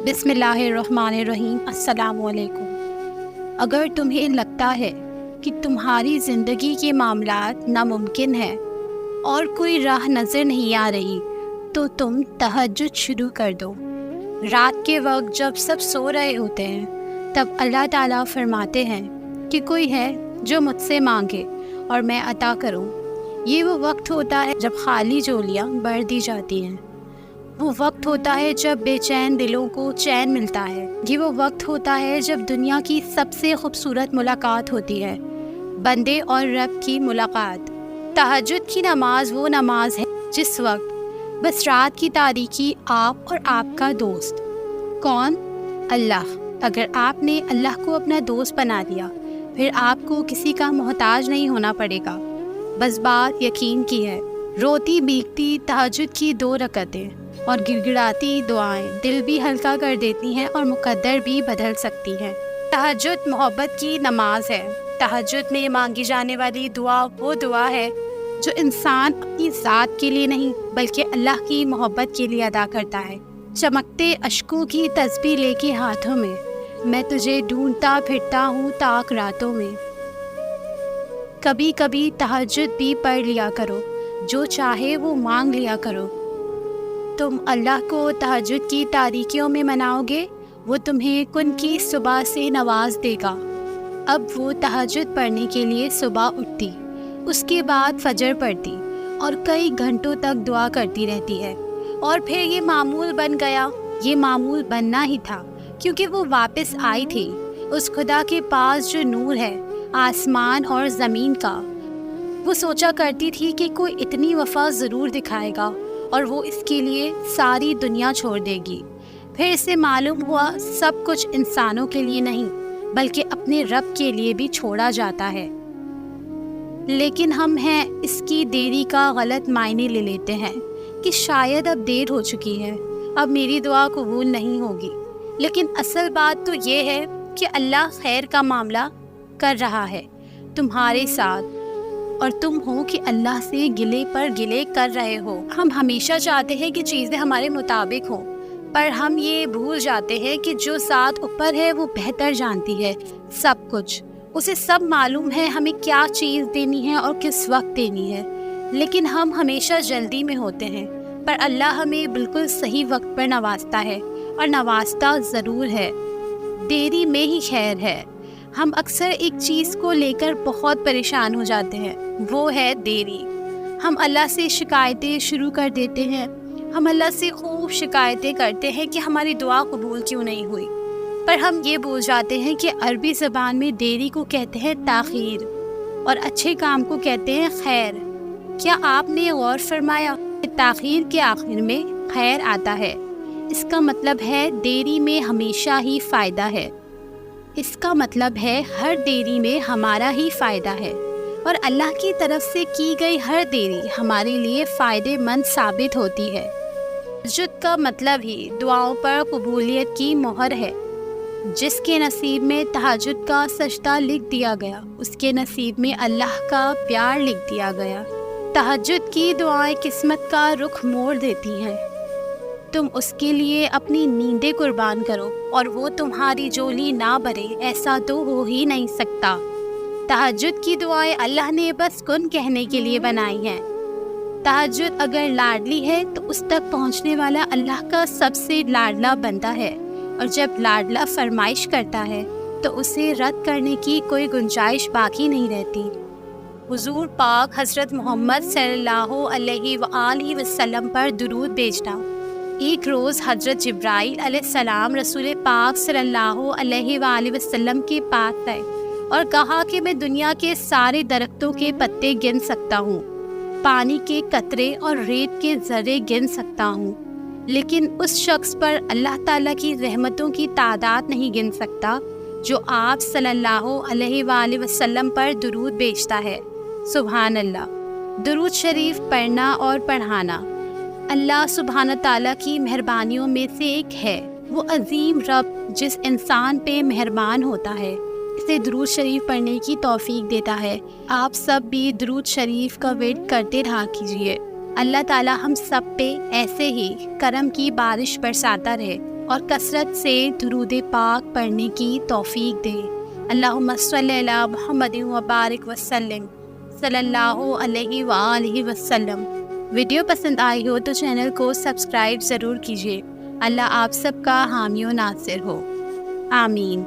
बिस्मिल्लाहिर्रहमानिर्रहीम। अस्सलाम वालेकुम। अगर तुम्हें लगता है कि तुम्हारी ज़िंदगी के मामलात नामुमकिन है और कोई राह नज़र नहीं आ रही, तो तुम तहज्जुद शुरू कर दो। रात के वक्त जब सब सो रहे होते हैं, तब अल्लाह ताला फरमाते हैं कि कोई है जो मुझसे मांगे और मैं अता करूं। ये वो वक्त होता है जब खाली झोलियाँ भर दी जाती हैं। वो वक्त होता है जब बेचैन दिलों को चैन मिलता है। ये वो वक्त होता है जब दुनिया की सबसे खूबसूरत मुलाकात होती है, बंदे और रब की मुलाकात। तहज्जुद की नमाज वो नमाज है जिस वक्त बस रात की तारीकी आप और आपका दोस्त। कौन? अल्लाह। अगर आपने अल्लाह को अपना दोस्त बना दिया, फिर आपको किसी का मोहताज नहीं होना पड़ेगा। बस बात यकीन की है। रोती भीगती तहज्जुद की 2 रकअतें और गिड़गिड़ाती दुआएं दिल भी हल्का कर देती हैं और मुकद्दर भी बदल सकती हैं। तहज्जुद मोहब्बत की नमाज है। तहज्जुद में मांगी जाने वाली दुआ वो दुआ है जो इंसान अपनी ज़ात के लिए नहीं बल्कि अल्लाह की मोहब्बत के लिए अदा करता है। चमकते अश्कों की तस्बीह लेके हाथों में, मैं तुझे ढूंढता फिरता हूँ ताक रातों में। कभी कभी तहज्जुद भी पढ़ लिया करो, जो चाहे वो मांग लिया करो। तुम अल्लाह को तहज्जुद की तारीकियों में मनाओगे, वो तुम्हें कुन की सुबह से नवाज देगा। अब वो तहज्जुद पढ़ने के लिए सुबह उठती, उसके बाद फजर पढ़ती और कई घंटों तक दुआ करती रहती है। और फिर ये मामूल बन गया। ये मामूल बनना ही था, क्योंकि वो वापस आई थी उस खुदा के पास जो नूर है आसमान और ज़मीन का। वो सोचा करती थी कि कोई इतनी वफ़ा ज़रूर दिखाएगा और वो इसके लिए सारी दुनिया छोड़ देगी। फिर इसे मालूम हुआ सब कुछ इंसानों के लिए नहीं बल्कि अपने रब के लिए भी छोड़ा जाता है। लेकिन हम हैं इसकी देरी का गलत मायने ले लेते हैं कि शायद अब देर हो चुकी है, अब मेरी दुआ कबूल नहीं होगी। लेकिन असल बात तो ये है कि अल्लाह खैर का मामला कर रहा है तुम्हारे साथ, और तुम हो कि अल्लाह से गिले पर गिले कर रहे हो। हम हमेशा चाहते हैं कि चीज़ें हमारे मुताबिक हों, पर हम ये भूल जाते हैं कि जो साथ ऊपर है वो बेहतर जानती है सब कुछ। उसे सब मालूम है हमें क्या चीज़ देनी है और किस वक्त देनी है। लेकिन हम हमेशा जल्दी में होते हैं, पर अल्लाह हमें बिल्कुल सही वक्त पर नवाजता है, और नवाजता ज़रूर है। देरी में ही खैर है। हम अक्सर एक चीज़ को लेकर बहुत परेशान हो जाते हैं, वो है देरी। हम अल्लाह से शिकायतें शुरू कर देते हैं। हम अल्लाह से खूब शिकायतें करते हैं कि हमारी दुआ कबूल क्यों नहीं हुई, पर हम ये भूल जाते हैं कि अरबी ज़बान में देरी को कहते हैं ताख़ीर और अच्छे काम को कहते हैं खैर। क्या आपने गौर फरमाया कि ताख़ीर के आखिर में खैर आता है? इसका मतलब है देरी में हमेशा ही फ़ायदा है। इसका मतलब है हर देरी में हमारा ही फ़ायदा है, और अल्लाह की तरफ से की गई हर देरी हमारे लिए फ़ायदेमंद साबित होती है। तहज्जुद का मतलब ही दुआओं पर कबूलियत की मोहर है। जिसके नसीब में तहज्जुद का सजदा लिख दिया गया, उसके नसीब में अल्लाह का प्यार लिख दिया गया। तहज्जुद की दुआएं किस्मत का रुख मोड़ देती हैं। तुम उसके लिए अपनी नींदें कुर्बान करो और वो तुम्हारी झोली ना भरे, ऐसा तो हो ही नहीं सकता। तहज्जुद की दुआएं अल्लाह ने बस कुन कहने के लिए बनाई हैं। तहज्जुद अगर लाडली है तो उस तक पहुंचने वाला अल्लाह का सबसे लाडला बंदा है, और जब लाडला फरमाइश करता है तो उसे रद्द करने की कोई गुंजाइश बाकी नहीं रहती। हुजूर पाक हज़रत मोहम्मद सल्लल्लाहु अलैहि वसल्लम पर दुरूद भेजना। एक रोज़ हज़रत जिब्राईल अलैहिस्सलाम रसूल पाक सल्लल्लाहु अलैहि वसल्लम के पास आए और कहा कि मैं दुनिया के सारे दरख्तों के पत्ते गिन सकता हूँ, पानी के कतरे और रेत के ज़र्रे गिन सकता हूँ, लेकिन उस शख्स पर अल्लाह ताला की रहमतों की तादाद नहीं गिन सकता जो आप सल्लल्लाहु अलैहि वसल्लम पर दुरूद भेजता है। सुभान अल्लाह। दुरूद शरीफ पढ़ना और पढ़ाना अल्लाह सुब्हान ताला की मेहरबानियों में से एक है। वो अजीम रब जिस इंसान पे मेहरबान होता है, इसे दुरूद शरीफ पढ़ने की तौफीक देता है। आप सब भी दुरूद शरीफ का वेट करते रहा कीजिए। अल्लाह ताला हम सब पे ऐसे ही करम की बारिश बरसाता रहे। اور کثرت سے درود پاک پڑھنے کی توفیق دے۔ اللہم صلی علی محمد وبارک وسلم، صلی اللہ علیہ وآلہ وسلم۔ ویڈیو پسند آئی ہو تو چینل کو سبسکرائب ضرور کیجیے۔ اللہ آپ سب کا حامی و ناصر ہو، آمین۔